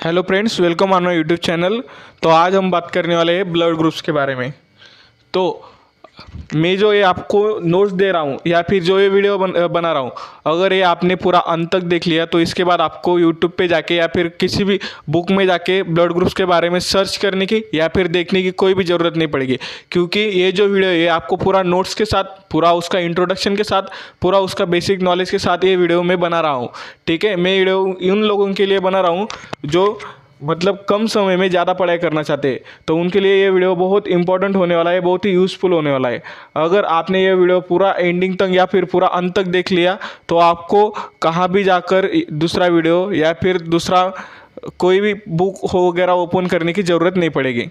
Hello friends, welcome on my YouTube channel. तो आज हम बात करने वाले हैं ब्लड ग्रुप्स के बारे में। तो मैं जो ये आपको नोट्स दे रहा हूँ या फिर जो ये वीडियो बना रहा हूँ, अगर ये आपने पूरा अंत तक देख लिया तो इसके बाद आपको यूट्यूब पे जाके या फिर किसी भी बुक में जाके ब्लड ग्रुप्स के बारे में सर्च करने की या फिर देखने की कोई भी ज़रूरत नहीं पड़ेगी, क्योंकि ये जो वीडियो है ये आपको पूरा नोट्स के साथ, पूरा उसका इंट्रोडक्शन के साथ, पूरा उसका बेसिक नॉलेज के साथ ये वीडियो मैं बना रहा हूँ। ठीक है, मैं वीडियो उन लोगों के लिए बना रहा हूँ जो मतलब कम समय में ज़्यादा पढ़ाई करना चाहते हैं, तो उनके लिए ये वीडियो बहुत इंपॉर्टेंट होने वाला है, बहुत ही यूज़फुल होने वाला है। अगर आपने ये वीडियो पूरा एंडिंग तक या फिर पूरा अंत तक देख लिया तो आपको कहाँ भी जाकर दूसरा वीडियो या फिर दूसरा कोई भी बुक हो वगैरह ओपन करने की ज़रूरत नहीं पड़ेगी।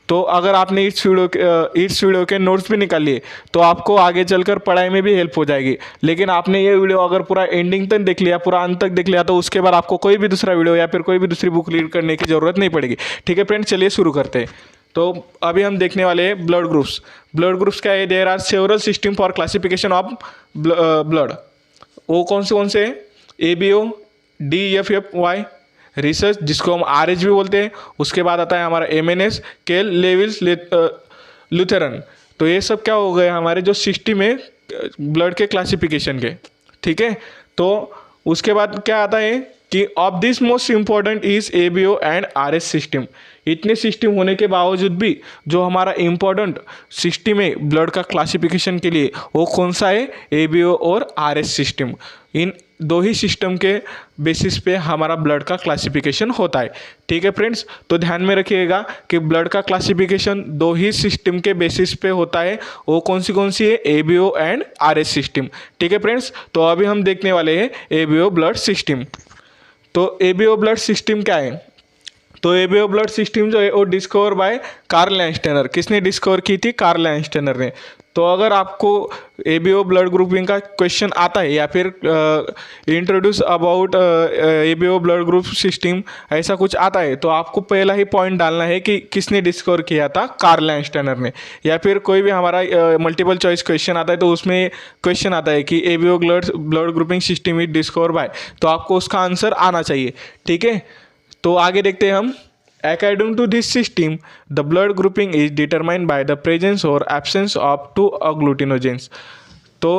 तो अगर आपने इस वीडियो के नोट्स भी निकाल लिए तो आपको आगे चलकर पढ़ाई में भी हेल्प हो जाएगी। लेकिन आपने ये वीडियो अगर पूरा एंडिंग तक देख लिया, पूरा अंत तक देख लिया, तो उसके बाद आपको कोई भी दूसरा वीडियो या फिर कोई भी दूसरी बुक रीड करने की ज़रूरत नहीं पड़ेगी। ठीक है फ्रेंड्स, चलिए शुरू करते हैं। तो अभी हम देखने वाले हैं ब्लड ग्रुप्स। ब्लड ग्रुप्स क्या है? There are several system for classification of blood. वो कौन से हैं? ABO, DFF, रिसर्च, जिसको हम RH भी बोलते हैं। उसके बाद आता है हमारा MNS, केल, लेविल्स, लूथेरन। तो ये सब क्या हो गए हमारे जो सिस्टम है ब्लड के क्लासिफिकेशन के। ठीक है, तो उसके बाद क्या आता है कि of this most important is ABO and RH system. इतने सिस्टम होने के बावजूद भी जो हमारा इम्पोर्टेंट सिस्टम है ब्लड का क्लासिफिकेशन के लिए, वो कौन सा है? ABO और RH सिस्टम। इन दो ही सिस्टम के बेसिस पे हमारा ब्लड का क्लासिफिकेशन होता है। ठीक है फ्रेंड्स, तो ध्यान में रखिएगा कि ब्लड का क्लासिफिकेशन दो ही सिस्टम के बेसिस पे होता है। वो कौन सी है? ABO and RH system. ठीक है फ्रेंड्स, तो अभी हम देखने वाले हैं ABO ब्लड सिस्टम। तो ABO ब्लड सिस्टम क्या है? तो ABO ब्लड सिस्टम जो है वो डिस्कवर बाय कार्ल लैंडस्टेनर। किसने डिस्कवर की थी? कार्ल लैंडस्टेनर ने। तो अगर आपको ABO ब्लड ग्रुपिंग का क्वेश्चन आता है या फिर introduce about ABO blood group system ऐसा कुछ आता है, तो आपको पहला ही पॉइंट डालना है कि किसने डिस्कवर किया था? कार्ल लैंडस्टेनर ने। या फिर कोई भी हमारा मल्टीपल चॉइस क्वेश्चन आता है तो उसमें क्वेश्चन आता है कि ABO blood grouping system is discover by, तो आपको उसका आंसर आना चाहिए। ठीक है, तो आगे देखते हैं हम। According to this system, the blood grouping is determined by the presence or absence of two agglutinogens। तो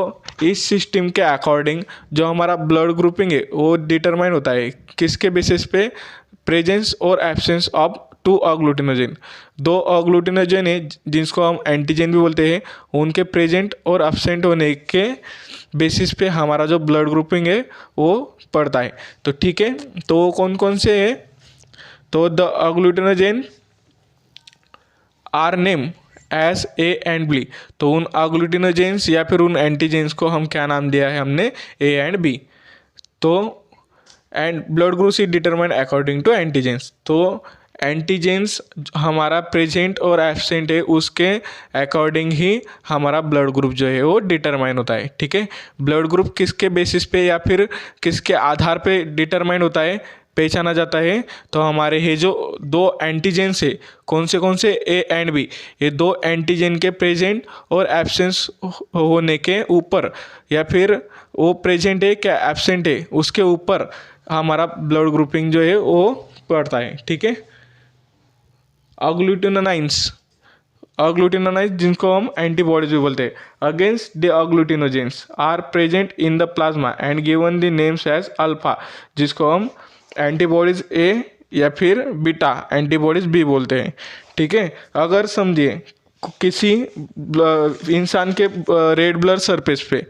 इस सिस्टम के अकॉर्डिंग जो हमारा ब्लड ग्रुपिंग है वो डिटरमाइन होता है किसके बेसिस पे? प्रेजेंस और एब्सेंस ऑफ टू अग्लूटिनोजन। दो अग्लूटिनोजन है जिसको हम एंटीजन भी बोलते हैं, उनके प्रेजेंट और एब्सेंट होने के बेसिस पे हमारा जो ब्लड ग्रुपिंग है वो पड़ता है। तो ठीक है, तो वो कौन से है? तो the agglutinogen are name as A and B। तो उन अग्लूटिनोजेंस या फिर उन एंटीजेंस को हम क्या नाम दिया है हमने? A and B। तो and blood group is determined according to antigens. तो एंटीजेंस हमारा प्रेजेंट और एब्सेंट है, उसके अकॉर्डिंग ही हमारा ब्लड ग्रुप जो है वो डिटरमाइन होता है। ठीक है, ब्लड ग्रुप किसके बेसिस पे या फिर किसके आधार पे डिटरमाइन होता है, पहचाना जाता है? तो हमारे ये जो दो एंटीजेंस है, कौन से A एंड B, ये दो एंटीजन के प्रेजेंट और एब्सेंस होने के ऊपर या फिर वो प्रेजेंट है क्या एब्सेंट है उसके ऊपर हमारा ब्लड ग्रुपिंग जो है वो पड़ता है। ठीक है, अग्लूटिनोजेंस जिनको हम एंटीबॉडीज भी बोलते हैं against the agglutinogens are present in the plasma and given the names as alpha, जिसको हम एंटीबॉडीज A या फिर बीटा एंटीबॉडीज B बोलते हैं। ठीक है, अगर समझिए किसी इंसान के रेड ब्लड सरफेस पे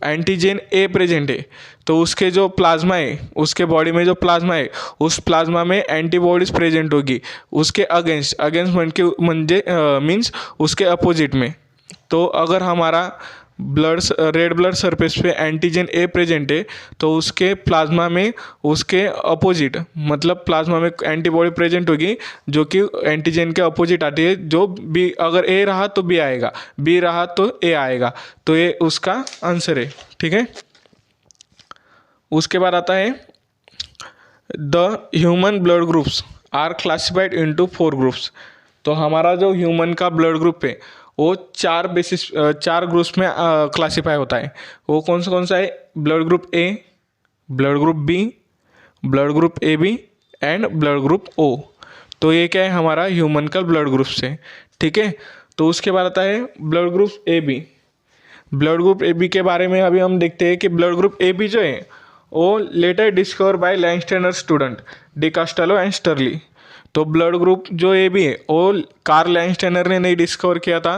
एंटीजन A प्रेजेंट है, तो उसके जो प्लाज्मा है, उसके बॉडी में जो प्लाज्मा है, उस प्लाज्मा में एंटीबॉडीज प्रेजेंट होगी उसके अगेंस्ट म्हणजे मीन्स उसके अपोजिट में। तो अगर हमारा रेड ब्लड सरफेस पे एंटीजन A प्रेजेंट है तो उसके प्लाज्मा में उसके अपोजिट मतलब प्लाज्मा में एंटीबॉडी प्रेजेंट होगी जो कि एंटीजन के अपोजिट आती है। जो B, अगर A रहा तो B आएगा, B रहा तो A आएगा, तो ये उसका आंसर है। ठीक है, उसके बाद आता है the human blood groups are classified into 4 groups. तो हमारा जो ह्यूमन का ब्लड ग्रुप है वो 4 ग्रुप्स में क्लासीफाई होता है। वो कौन सा है? Blood group A, blood group B, blood group AB and blood group O. तो ये क्या है हमारा ह्यूमन का ब्लड ग्रुप से, ठीक है। तो उसके बाद आता है blood group A B. Blood group A B के बारे में अभी हम देखते हैं कि ब्लड ग्रुप ए बी जो है वो later discover by Landsteiner student Decastello and Sturli. तो ब्लड ग्रुप जो ए बी है वो कार्ल लैंगस्टेनर ने नहीं डिस्कवर किया था।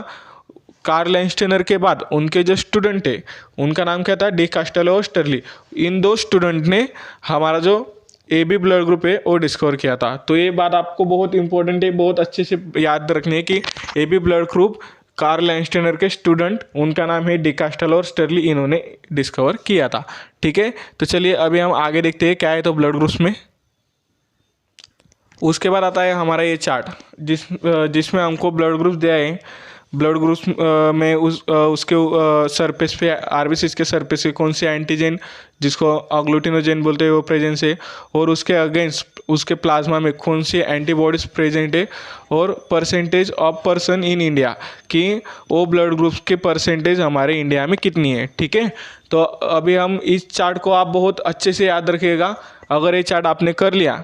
कार्ल लैंगस्टेनर के बाद उनके जो स्टूडेंट है उनका नाम क्या था, डी कास्टेलो और स्टर्ली। इन दो स्टूडेंट ने हमारा जो ए बी ब्लड ग्रुप है वो डिस्कवर किया था। तो ये बात आपको बहुत इंपॉर्टेंट है, बहुत अच्छे से याद रखनी है कि A B blood group Karl Landsteiner के स्टूडेंट, उनका नाम है डी कास्टेलो और स्टर्ली, इन्होंने डिस्कवर किया था, ठीक है। तो चलिए अभी हम आगे देखते हैं क्या है तो ब्लड ग्रुप्स में। उसके बाद आता है हमारा ये चार्ट जिसमें हमको ब्लड ग्रुप्स दिया है। ब्लड ग्रुप्स में उसके सरफेस पे आरबीसी के सरफेस पे कौन से एंटीजन जिसको अग्लूटिनोजन बोलते हैं वो प्रेजेंस है, और उसके अगेंस्ट उसके प्लाज्मा में कौन सी एंटीबॉडीज प्रेजेंट है, और percentage of person in India कि वो ब्लड ग्रुप्स के परसेंटेज हमारे इंडिया में कितनी है, ठीक है। तो अभी हम इस चार्ट को आप बहुत अच्छे से याद रखिएगा। अगर ये चार्ट आपने कर लिया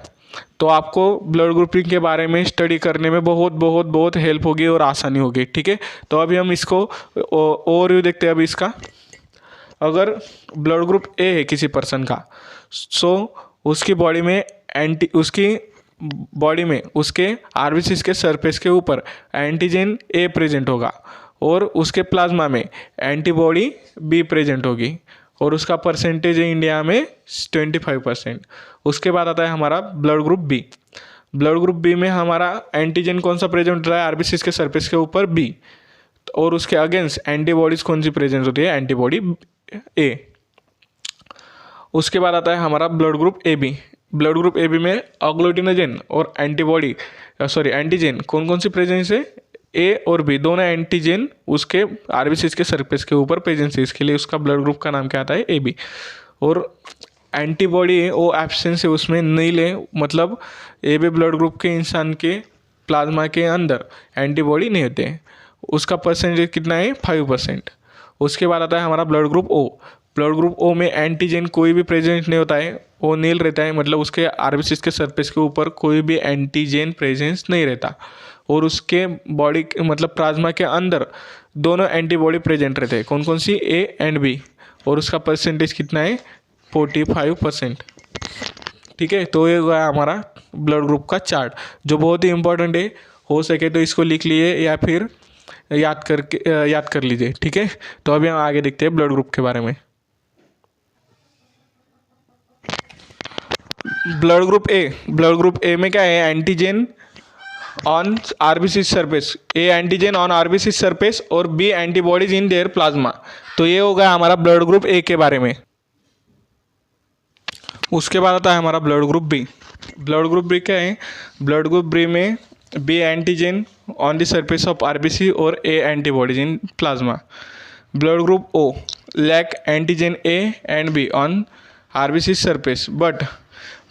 तो आपको ब्लड ग्रुपिंग के बारे में स्टडी करने में बहुत बहुत बहुत हेल्प होगी और आसानी होगी, ठीक है। तो अभी हम इसको ओवरव्यू देखते हैं अभी इसका। अगर ब्लड ग्रुप ए है किसी पर्सन का, सो उसकी बॉडी में उसके आरबीसी के सरफेस के ऊपर एंटीजन ए प्रेजेंट होगा, और उसके प्लाज्मा में एंटीबॉडी बी प्रेजेंट होगी, और उसका परसेंटेज है इंडिया में 25%। उसके बाद आता है हमारा blood group B. Blood group B में हमारा एंटीजन कौन सा प्रेजेंट रहा है आरबीसी के सरफेस के ऊपर, बी, और उसके अगेंस्ट एंटीबॉडीज कौन सी प्रेजेंट होती है, एंटीबॉडी ए। उसके बाद आता है हमारा blood group A B. Blood group A B में अग्लूटिनोजन और एंटीजन कौन कौन सी प्रेजेंस है, ए और बी दोनों एंटीजन उसके आरबीसी के सरफेस के ऊपर प्रेजेंस है, इसके लिए उसका ब्लड ग्रुप का नाम क्या आता है, ए बी। और एंटीबॉडी है वो एब्सेंस है, उसमें नील है, मतलब ए बी ब्लड ग्रुप के इंसान के प्लाज्मा के अंदर एंटीबॉडी नहीं होते हैं, उसका परसेंटेज कितना है, 5%। उसके बाद आता है हमारा blood group O. Blood group O में एंटीजन कोई भी प्रेजेंट नहीं होता है, वो नील रहता है, मतलब उसके आरबीसी के सरफेस के ऊपर कोई भी एंटीजन प्रेजेंस नहीं रहता, और उसके बॉडी मतलब प्लाज्मा के अंदर दोनों एंटीबॉडी प्रेजेंट रहते हैं, कौन कौन सी, ए एंड बी, और उसका परसेंटेज कितना है, 45%, ठीक है। तो ये हुआ हमारा ब्लड ग्रुप का चार्ट जो बहुत ही इंपॉर्टेंट है। हो सके तो इसको लिख लिए या फिर याद कर लीजिए, ठीक है। तो अभी हम आगे देखते हैं ब्लड ग्रुप के बारे में। ब्लड ग्रुप ए में क्या है, antigen on RBC surface, A antigen on RBC surface और B antibodies in their plasma. तो ये होगा हमारा ब्लड ग्रुप ए के बारे में। उसके बाद आता है हमारा blood group B. Blood group B क्या है, ब्लड ग्रुप बी में B antigen on the surface of RBC और A antibodies in plasma. Blood group O lack antigen A and B on RBC surface but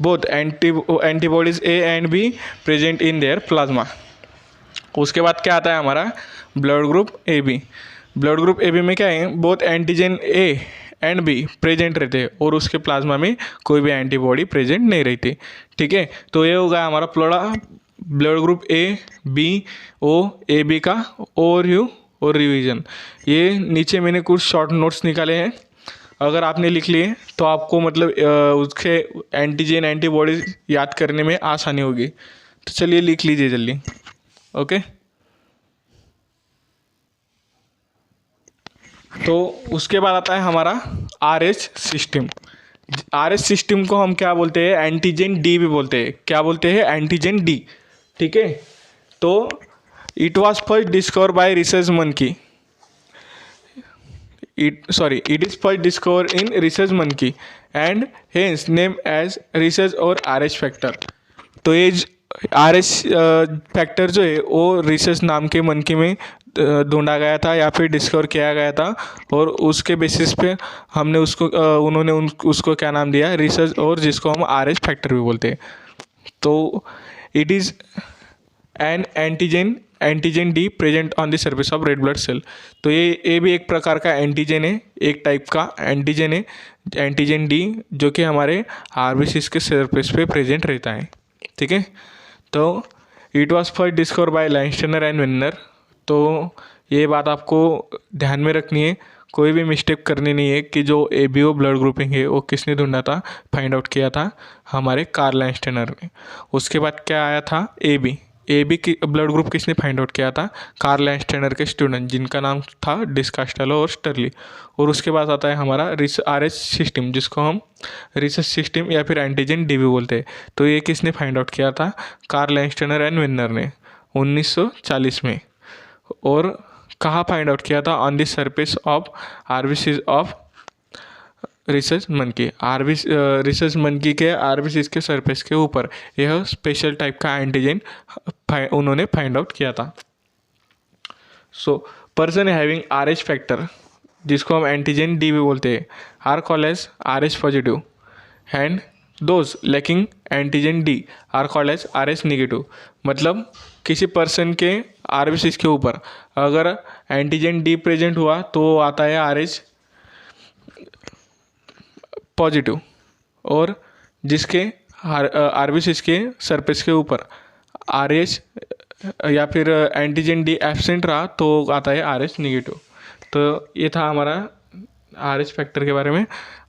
both antibodies A and B present in their plasma. उसके बाद क्या आता है हमारा blood group A B. Blood group A B में क्या है, both antigen A and B present रहते हैं और उसके प्लाज्मा में कोई भी एंटीबॉडी प्रेजेंट नहीं रहती, ठीक है। तो ये होगा हमारा पूरा blood group A B O A B का ओवरव्यू और रिवीजन। ये नीचे मैंने कुछ शॉर्ट नोट्स निकाले हैं, अगर आपने लिख लिए तो आपको मतलब उसके एंटीजन एंटीबॉडीज याद करने में आसानी होगी। तो चलिए लिख लीजिए जल्दी, ओके। तो उसके बाद आता है हमारा आरएच सिस्टम। आरएच सिस्टम को हम क्या बोलते हैं, एंटीजन डी भी बोलते हैं। क्या बोलते हैं, एंटीजन डी, ठीक है। तो it was first discover bye research monkey. It is first discovered in research monkey and hence named as research और RH फैक्टर। तो ये RH फैक्टर जो है वो रिसर्च नाम के मंकी में ढूंढा गया था या फिर डिस्कवर किया गया था, और उसके बेसिस पे हमने उन्होंने उसको क्या नाम दिया, रिसर्च, और जिसको हम RH फैक्टर भी बोलते हैं। तो it is an antigen D present on the surface of red blood cell. तो ये भी एक प्रकार का एंटीजन है, एक टाइप का एंटीजन है, एंटीजन डी, जो कि हमारे आरबीसी के सरफेस पे प्रेजेंट रहता है, ठीक है। तो it was first discover by Landsteiner and Wiener. तो ये बात आपको ध्यान में रखनी है, कोई भी मिस्टेक करनी नहीं है कि जो ABO ब्लड ग्रुपिंग है वो किसने ढूंढा था, फाइंड आउट किया था हमारे कार्ल लाइनस्टेनर ने। उसके बाद क्या आया था, AB की ब्लड ग्रुप किसने फाइंड आउट किया था, कार्ल लाइनस्टेनर के स्टूडेंट जिनका नाम था डिस्कास्टेलो और स्टर्ली। और उसके बाद आता है हमारा RH सिस्टम, जिसको हम रिसर्च सिस्टम या फिर एंटीजन DB बोलते हैं। तो ये किसने फाइंड आउट किया था, कार्ल लाइनस्टेनर एंड वेन्नर ने 1940 में। और कहाँ फाइंड आउट किया था, on the surface of RBCs of research monkey. Research monkey के RBCs के सरफेस के ऊपर यह स्पेशल टाइप का एंटीजन उन्होंने फाइंड आउट किया था। So person having RH factor, जिसको हम एंटीजन DB बोलते हैं, are called as RH positive and those lacking antigen D are called as RH negative. मतलब किसी पर्सन के RBCs के ऊपर अगर एंटीजन D प्रेजेंट हुआ तो आता है RH पॉजिटिव, और जिसके RBCs के सरफेस के ऊपर RH या फिर एंटीजन D एब्सेंट रहा तो आता है RH निगेटिव। तो ये था हमारा RH फैक्टर के बारे में।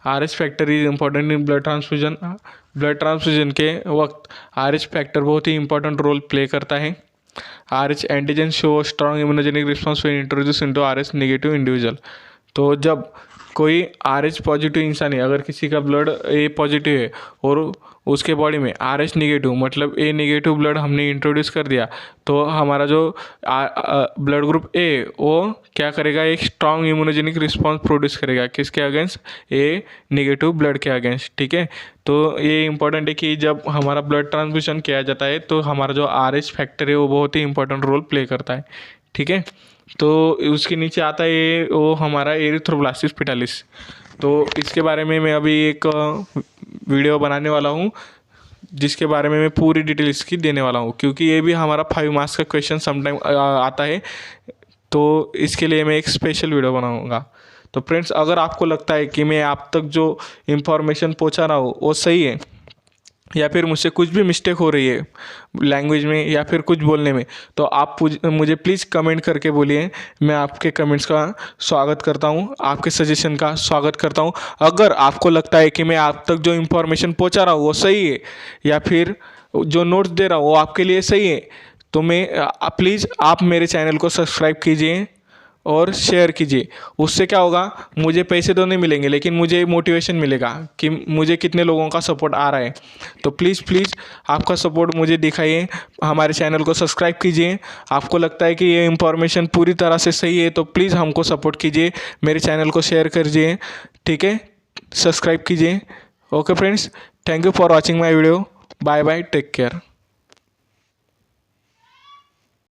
RH factor is important in blood transfusion. Blood transfusion के वक्त RH फैक्टर बहुत ही इंपॉर्टेंट रोल प्ले करता है। RH antigen show strong immunogenic response when introduce into RH negative individual. तो जब कोई RH पॉजिटिव इंसान है, अगर किसी का ब्लड A पॉजिटिव है और उसके बॉडी में RH निगेटिव मतलब A नेगेटिव ब्लड हमने इंट्रोड्यूस कर दिया, तो हमारा जो ब्लड ग्रुप A वो क्या करेगा, एक स्ट्रॉन्ग इम्यूनोजेनिक रिस्पॉन्स प्रोड्यूस करेगा किसके अगेंस्ट, A नेगेटिव ब्लड के अगेंस्ट। ठीक है, तो ये इंपॉर्टेंट है कि जब हमारा ब्लड ट्रांसफ्यूजन किया जाता है तो हमारा जो RH फैक्टर है वो बहुत ही इंपॉर्टेंट रोल प्ले करता है। ठीक है, तो उसके नीचे आता है वो हमारा एरिथ्रोब्लास्टिस पिटालिस। तो इसके बारे में मैं अभी एक वीडियो बनाने वाला हूँ जिसके बारे में मैं पूरी डिटेल इसकी देने वाला हूँ, क्योंकि ये भी हमारा 5 मार्क्स का क्वेश्चन समटाइम आता है, तो इसके लिए मैं एक स्पेशल वीडियो बनाऊँगा। तो फ्रेंड्स, अगर आपको लगता है कि मैं आप तक जो इन्फॉर्मेशन पहुँचा रहा हूँ वो सही है या फिर मुझसे कुछ भी मिस्टेक हो रही है लैंग्वेज में या फिर कुछ बोलने में, तो आप मुझे प्लीज़ कमेंट करके बोलिए। मैं आपके कमेंट्स का स्वागत करता हूँ, आपके सजेशन का स्वागत करता हूँ। अगर आपको लगता है कि मैं आप तक जो इन्फॉर्मेशन पहुँचा रहा हूँ वो सही है या फिर जो नोट्स दे रहा हूँ वो आपके लिए सही है, तो मैं प्लीज़ आप मेरे चैनल को सब्सक्राइब कीजिए और शेयर कीजिए। उससे क्या होगा, मुझे पैसे तो नहीं मिलेंगे लेकिन मुझे मोटिवेशन मिलेगा कि मुझे कितने लोगों का सपोर्ट आ रहा है। तो प्लीज़ आपका सपोर्ट मुझे दिखाइए, हमारे चैनल को सब्सक्राइब कीजिए। आपको लगता है कि ये इन्फॉर्मेशन पूरी तरह से सही है तो प्लीज़ हमको सपोर्ट कीजिए, मेरे चैनल को शेयर कीजिए। ठीक है, सब्सक्राइब कीजिए। Okay friends, thank you for watching my video. Bye bye, take care.